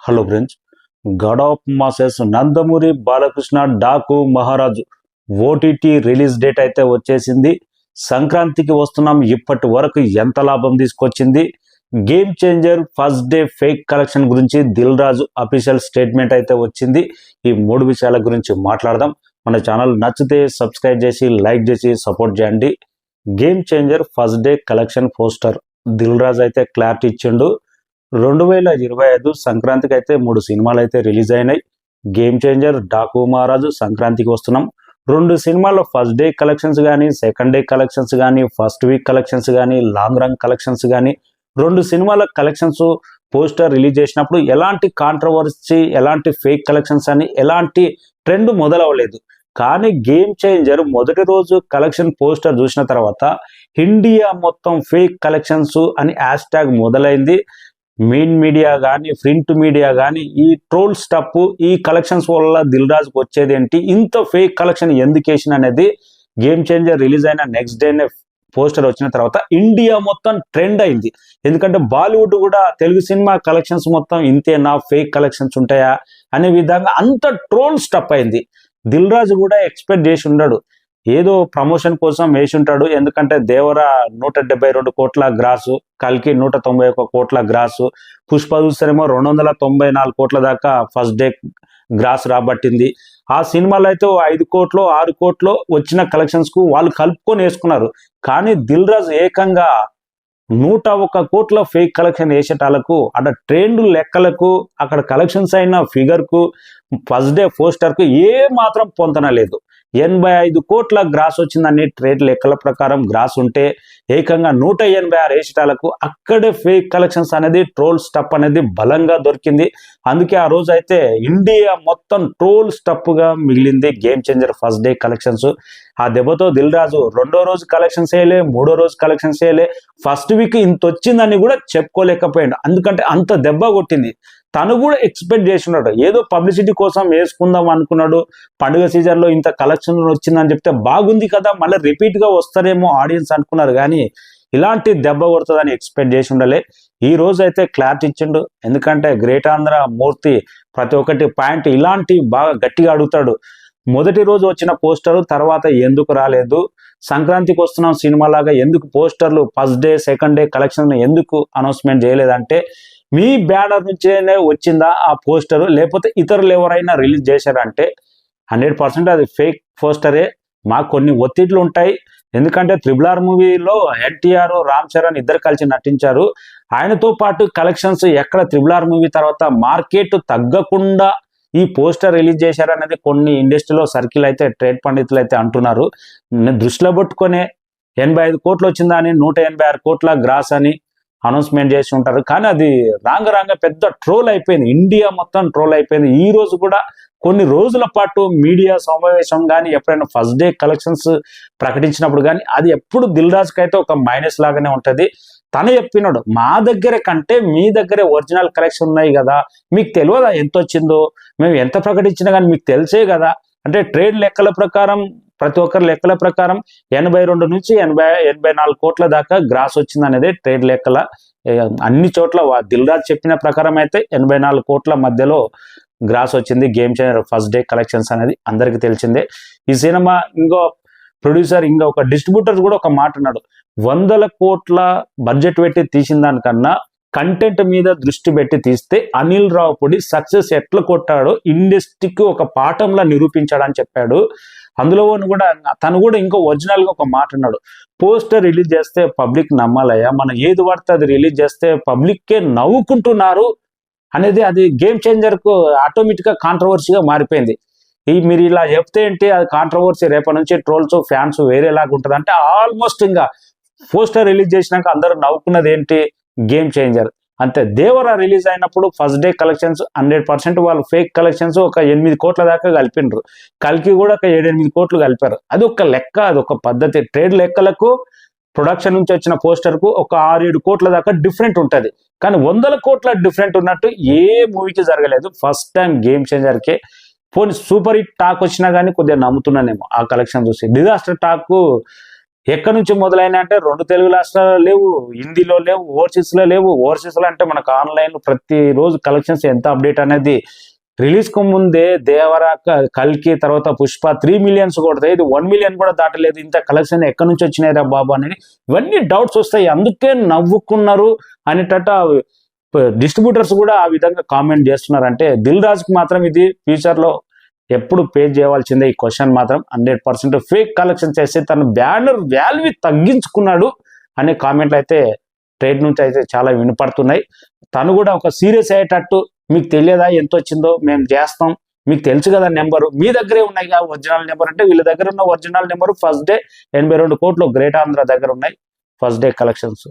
Hello friends, God of masses Nandamuri Balakrishna Daaku మహారాజు OTT release date అయితే వచ్చేసింది. సంక్రాంతికి వస్తున్నాం. ఇప్పటి వరకు ఎంత లాభం తీసుకొచ్చింది? Game changer first day fake collection గురించి దిల్ రాజు అఫీషియల్ స్టేట్మెంట్ అయితే వచ్చింది. ఈ మూడు విషయాల గురించి మాట్లాడదాం. మన ఛానల్ నచ్చితే సబ్స్క్రైబ్ చేసి లైక్ చేసి సపోర్ట్ చేయండి. Game changer first day collection poster Dil Raju అయితే క్లారిటీ ఇచ్చిండు. 2025 సంక్రాంతికి అయితే 3 సినిమాలు అయితే రిలీజ్ అయినాయి. గేమ్ చేంజర్, డాకు మహారాజు, సంక్రాంతికి వస్తున్నాం. 2 సినిమాల్లో ఫస్ట్ డే కలెక్షన్స్ కానీ, సెకండ్ డే కలెక్షన్స్ కానీ, ఫస్ట్ వీక్ కలెక్షన్స్ కానీ, లాంగ్ రన్ కలెక్షన్స్ కానీ, 2 సినిమాల కలెక్షన్స్ పోస్టర్ రిలీజ్ చేసినప్పుడు ఎలాంటి కాంట్రవర్సీ, ఎలాంటి ఫేక్ కలెక్షన్స్ అని ఎలాంటి ట్రెండ్ మొదలవ్వలేదు. కానీ గేమ్ చేంజర్ మొదటి రోజు కలెక్షన్ పోస్టర్ చూసిన తర్వాత ఇండియా మొత్తం ఫేక్ కలెక్షన్స్ అని హ్యాష్ ట్యాగ్ మొదలైంది. మెయిన్ మీడియా కానీ, ప్రింట్ మీడియా కానీ ఈ ట్రోల్ స్టఫ్, ఈ కలెక్షన్స్ వల్ల దిల్ రాజుకు వచ్చేది ఏంటి, ఇంత ఫేక్ కలెక్షన్ ఎందుకు వేసిన అనేది గేమ్ చేంజర్ రిలీజ్ అయిన నెక్స్ట్ డేనే పోస్టర్ వచ్చిన తర్వాత ఇండియా మొత్తం ట్రెండ్ అయింది. ఎందుకంటే బాలీవుడ్ కూడా తెలుగు సినిమా కలెక్షన్స్ మొత్తం ఇంతేనా, ఫేక్ కలెక్షన్స్ ఉంటాయా అనే విధంగా అంత ట్రోల్ స్టఫ్ అయింది. దిల్ రాజు కూడా ఎక్స్పెక్ట్ చేసి ఉన్నాడు, ఏదో ప్రమోషన్ కోసం వేసి ఉంటాడు. ఎందుకంటే దేవర 172 కోట్ల గ్రాసు, కల్కి 191 కోట్ల గ్రాసు, పుష్ప చూస్తేనేమో 294 కోట్ల దాకా ఫస్ట్ డే గ్రాస్ రాబట్టింది. ఆ సినిమాలో అయితే 5 కోట్లు 6 కోట్లు వచ్చిన కలెక్షన్స్ కు వాళ్ళు కలుపుకొని వేసుకున్నారు. కానీ దిల్ రాజు ఏకంగా 101 కోట్ల ఫేక్ కలెక్షన్ వేసేటాలకు, అక్కడ ట్రెండ్ లెక్కలకు, అక్కడ కలెక్షన్స్ అయిన ఫిగర్ కు, ఫస్ట్ డే పోస్టర్ కు ఏ మాత్రం పొంతన లేదు. 85 కోట్ల గ్రాస్ వచ్చిందని ట్రేడ్ లెక్కల ప్రకారం గ్రాస్ ఉంటే ఏకంగా 186 వేసేటాలకు అక్కడే ఫేక్ కలెక్షన్స్ అనేది, ట్రోల్ స్టఫ్ అనేది బలంగా దొరికింది. అందుకే ఆ రోజు అయితే ఇండియా మొత్తం ట్రోల్ స్టఫ్ గా మిగిలింది game changer first day collections. ఆ దెబ్బతో దిల్ రాజు 2వ రోజు కలెక్షన్స్ వేయలే, 3వ రోజు కలెక్షన్స్ వేయలే, ఫస్ట్ వీక్ ఇంత వచ్చిందని కూడా చెప్పుకోలేకపోయాడు. ఎందుకంటే అంత దెబ్బ కొట్టింది. తను కూడా ఎక్స్పెక్ట్ చేస్తున్నాడు, ఏదో పబ్లిసిటీ కోసం వేసుకుందాం అనుకున్నాడు. పండుగ సీజన్ లో ఇంత కలెక్షన్ వచ్చిందని చెప్తే బాగుంది కదా, మళ్ళీ రిపీట్ గా వస్తారేమో ఆడియన్స్ అనుకున్నారు. కానీ ఇలాంటి దెబ్బ కొడుతుందని ఎక్స్పెక్ట్ చేసి ఉండాలి. ఈ రోజు అయితే క్లారిటీ ఇచ్చిండు. ఎందుకంటే గ్రేట్ ఆంధ్ర మూర్తి ప్రతి ఒక్కటి పాయింట్ ఇలాంటి బాగా గట్టిగా అడుగుతాడు. మొదటి రోజు వచ్చిన పోస్టర్ తర్వాత ఎందుకు రాలేదు, సంక్రాంతికి వస్తున్నాం సినిమా లాగా ఎందుకు పోస్టర్లు first day second day collection ఎందుకు అనౌన్స్మెంట్ చేయలేదంటే, మీ బ్యానర్ నుంచేనే వచ్చిందా ఆ పోస్టర్, లేకపోతే ఇతరులు ఎవరైనా రిలీజ్ చేశారంటే 100% అది ఫేక్ పోస్టరే. మాకు కొన్ని ఒత్తిళ్లు ఉంటాయి. ఎందుకంటే RRR మూవీలో ఎన్టీఆర్, రామ్ చరణ్ ఇద్దరు కలిసి నటించారు. ఆయనతో పాటు కలెక్షన్స్ ఎక్కడ RRR మూవీ తర్వాత మార్కెట్ తగ్గకుండా ఈ పోస్టర్ రిలీజ్ చేశారనేది కొన్ని ఇండస్ట్రీలో సర్కిల్ అయితే, ట్రేడ్ పండితులు అయితే అంటున్నారు. దృష్టిలో పెట్టుకునే 85 కోట్లు వచ్చిందా అని 186 కోట్ల గ్రాస్ అని అనౌన్స్మెంట్ చేసి ఉంటారు. కానీ అది రాంగ పెద్ద ట్రోల్ అయిపోయింది. ఇండియా మొత్తం ట్రోల్ అయిపోయింది. ఈ రోజు కూడా కొన్ని రోజుల పాటు మీడియా సమావేశం కానీ, ఎప్పుడైనా ఫస్ట్ డే కలెక్షన్స్ ప్రకటించినప్పుడు కానీ అది ఎప్పుడు దిల్ రాజుకి అయితే ఒక మైనస్ లాగానే ఉంటుంది. తను చెప్పినాడు, మా దగ్గర కంటే మీ దగ్గరే ఒరిజినల్ కలెక్షన్ ఉన్నాయి కదా, మీకు తెలియదా ఎంత వచ్చిందో, మేము ఎంత ప్రకటించినా కానీ మీకు తెలిసే కదా. అంటే ట్రేడ్ లెక్కల ప్రకారం, ప్రతి ఒక్కరి లెక్కల ప్రకారం 82 నుంచి 84 కోట్ల దాకా గ్రాస్ వచ్చింది అనేది ట్రేడ్ లెక్కల. అన్ని చోట్ల దిల్ రాజు చెప్పిన ప్రకారం అయితే 84 కోట్ల మధ్యలో గ్రాస్ వచ్చింది game changer first day collections అనేది అందరికి తెలిసిందే. ఈ సినిమా ఇంకో ప్రొడ్యూసర్, ఇంకా ఒక డిస్ట్రిబ్యూటర్ కూడా ఒక మాట అన్నాడు, 100 కోట్ల బడ్జెట్ పెట్టి తీసిన దానికన్నా కంటెంట్ మీద దృష్టి పెట్టి తీస్తే అనిల్ రావుపూడి సక్సెస్ ఎట్లా కొట్టాడో ఇండస్ట్రీకి ఒక పాఠంలా నిరూపించాడని చెప్పాడు. అందులో కూడా తను కూడా ఇంకో ఒరిజినల్ గా ఒక మాట అన్నాడు, పోస్టర్ రిలీజ్ చేస్తే పబ్లిక్ నమ్మాలయ్యా, మనం ఏది పడితే అది రిలీజ్ చేస్తే పబ్లిక్కే నవ్వుకుంటున్నారు అనేది అది గేమ్ చేంజర్ కు ఆటోమేటిక్ గా కాంట్రవర్సీగా మారిపోయింది. మీరు ఇలా చెప్తే ఏంటి, అది కాంట్రవర్సీ, రేపటి నుంచి ట్రోల్స్ ఫ్యాన్స్ వేరేలాగా ఉంటుంది అంటే ఆల్మోస్ట్ ఇంకా పోస్టర్ రిలీజ్ చేసినాక అందరూ నవ్వుకున్నది ఏంటి, గేమ్ చేంజర్ అంతే. దేవర రిలీజ్ అయినప్పుడు ఫస్ట్ డే కలెక్షన్స్ 100% వాళ్ళు ఫేక్ కలెక్షన్స్ ఒక 8 కోట్ల దాకా కలిపినరు. కల్కి కూడా ఒక 7-8 కోట్లు కలిపారు. అది ఒక లెక్క, అది ఒక పద్ధతి. ట్రేడ్ లెక్కలకు ప్రొడక్షన్ నుంచి వచ్చిన పోస్టర్ కు ఒక 6-7 కోట్ల దాకా డిఫరెంట్ ఉంటుంది. కానీ 100 కోట్ల డిఫరెంట్ ఉన్నట్టు ఏ మూవీకి జరగలేదు. ఫస్ట్ టైం గేమ్ చేంజర్కే. పోనీ సూపర్ హిట్ టాక్ వచ్చినా కానీ కొద్దిగా నమ్ముతున్నానేమో ఆ కలెక్షన్ చూసి. డిజాస్టర్ టాక్ ఎక్కడి నుంచి మొదలైన అంటే 2 తెలుగు రాష్ట్రాల్లో లేవు, హిందీలో లేవు, ఓవర్సీస్లో లేవు. ఓవర్సీస్లో అంటే మనకు ఆన్లైన్ ప్రతిరోజు కలెక్షన్స్ ఎంత అప్డేట్ అనేది రిలీజ్ కు ముందే దేవర, కల్కి, తర్వాత పుష్ప 3 మిలియన్స్ కొడతాయి, ఇది 1 మిలియన్ కూడా దాటలేదు. ఇంత కలెక్షన్ ఎక్కడి నుంచి వచ్చినాయి రా బాబు అనేది ఇవన్నీ డౌట్స్ వస్తాయి. అందుకే నవ్వుకున్నారు అనేటట్టు డిస్ట్రిబ్యూటర్స్ కూడా ఆ విధంగా కామెంట్ చేస్తున్నారు. అంటే దిల్ రాజుకి మాత్రం ఇది ఫ్యూచర్ లో ఎప్పుడు పే చేయవలసిందే. ఈ క్వశ్చన్ మాత్రం 100% ఫేక్ కలెక్షన్ చేసి తన బ్యానర్ వాల్యూ తగ్గించుకున్నాడు అనే కామెంట్లు అయితే ట్రేడ్ నుంచి అయితే చాలా వినపడుతున్నాయి. తను కూడా ఒక సీరియస్ అయ్యేటట్టు, మీకు తెలియదా ఎంత వచ్చిందో, మేము చేస్తాం, మీకు తెలుసు కదా నెంబరు, మీ దగ్గరే ఉన్నాయి కదా ఒరిజినల్ నెంబర్ అంటే వీళ్ళ దగ్గర ఉన్న ఒరిజినల్ నెంబర్ ఫస్ట్ డే 82 కోట్లు గ్రేట్ ఆంధ్ర దగ్గర ఉన్నాయి ఫస్ట్ డే కలెక్షన్స్.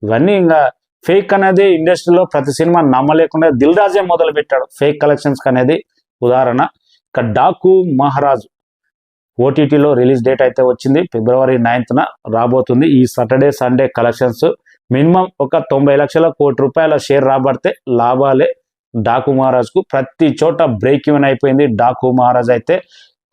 ఇవన్నీ ఇంకా ఫేక్ అనేది ఇండస్ట్రీలో ప్రతి సినిమా నమ్మలేకుండా దిల్ రాజే మొదలు పెట్టాడు ఫేక్ కలెక్షన్స్ అనేది ఉదాహరణ. ఇక డాకు మహారాజు ఓటీటీలో రిలీజ్ డేట్ అయితే వచ్చింది, February 9th రాబోతుంది. ఈ సాటర్డే సండే కలెక్షన్స్ మినిమం ఒక 90 లక్షల కోటి రూపాయల షేర్ రాబడితే లాభాలే డాకు మహారాజ్కు. ప్రతి చోట బ్రేక్ ఈవెన్ అయిపోయింది. డాకు మహారాజ్ అయితే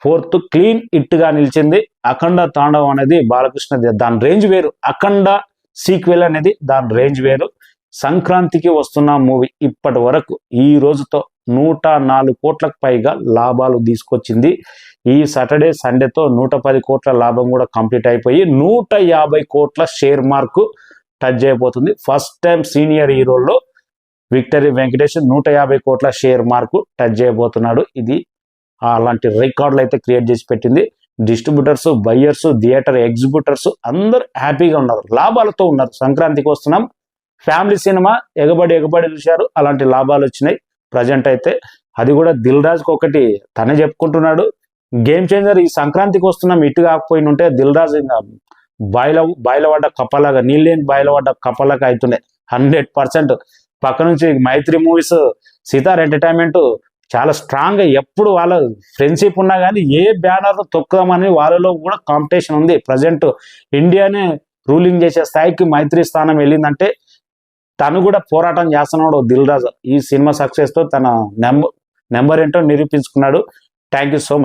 4th క్లీన్ హిట్ గా నిలిచింది. అఖండ తాండవం అనేది బాలకృష్ణ దాని రేంజ్ వేరు, అఖండ సీక్వెల్ అనేది దాని రేంజ్ వేరు. సంక్రాంతికి వస్తున్న మూవీ ఇప్పటి వరకు ఈ రోజుతో 104 కోట్లకు పైగా లాభాలు తీసుకొచ్చింది. ఈ సాటర్డే సండేతో 110 కోట్ల లాభం కూడా కంప్లీట్ అయిపోయి 150 కోట్ల షేర్ మార్కు టచ్ చేయబోతుంది. ఫస్ట్ టైం సీనియర్ హీరోల్లో విక్టరీ వెంకటేష్ 150 కోట్ల షేర్ మార్కు టచ్ చేయబోతున్నాడు. ఇది అలాంటి రికార్డులు అయితే క్రియేట్ చేసి పెట్టింది. డిస్ట్రిబ్యూటర్స్, బయ్యర్స్, థియేటర్ ఎగ్జిబ్యూటర్స్ అందరూ హ్యాపీగా ఉన్నారు, లాభాలతో ఉన్నారు. సంక్రాంతికి వస్తున్నాం, ఫ్యామిలీ సినిమా ఎగబడి చూశారు, అలాంటి లాభాలు వచ్చినాయి ప్రజెంట్ అయితే. అది కూడా దిల్ రాజుకి ఒకటి తనే చెప్పుకుంటున్నాడు, గేమ్ చేంజర్. ఈ సంక్రాంతికి వస్తున్నాం ఇటు కాకపోయిన ఉంటే దిల్ రాజు ఇంకా బాయిల పడ్డ కప్పలాగా, నీళ్ళేని బాయిల పడ్డ కప్పలాగా అవుతుండే 100%. పక్క నుంచి మైత్రి మూవీస్, సితార్ ఎంటర్టైన్మెంట్ చాలా స్ట్రాంగ్ గా ఎప్పుడు వాళ్ళ ఫ్రెండ్షిప్ ఉన్నా కానీ ఏ బ్యానర్ తొక్కుదామని వాళ్ళలో కూడా కాంపిటీషన్ ఉంది. ప్రజెంట్ ఇండియానే రూలింగ్ చేసే స్థాయికి మైత్రి స్థానం వెళ్ళిందంటే తను కూడా పోరాటం చేస్తున్నాడు దిల్ రాజు. ఈ సినిమా సక్సెస్ తో తన నెంబర్ ఏంటో నిరూపించుకున్నాడు. Thank you so much.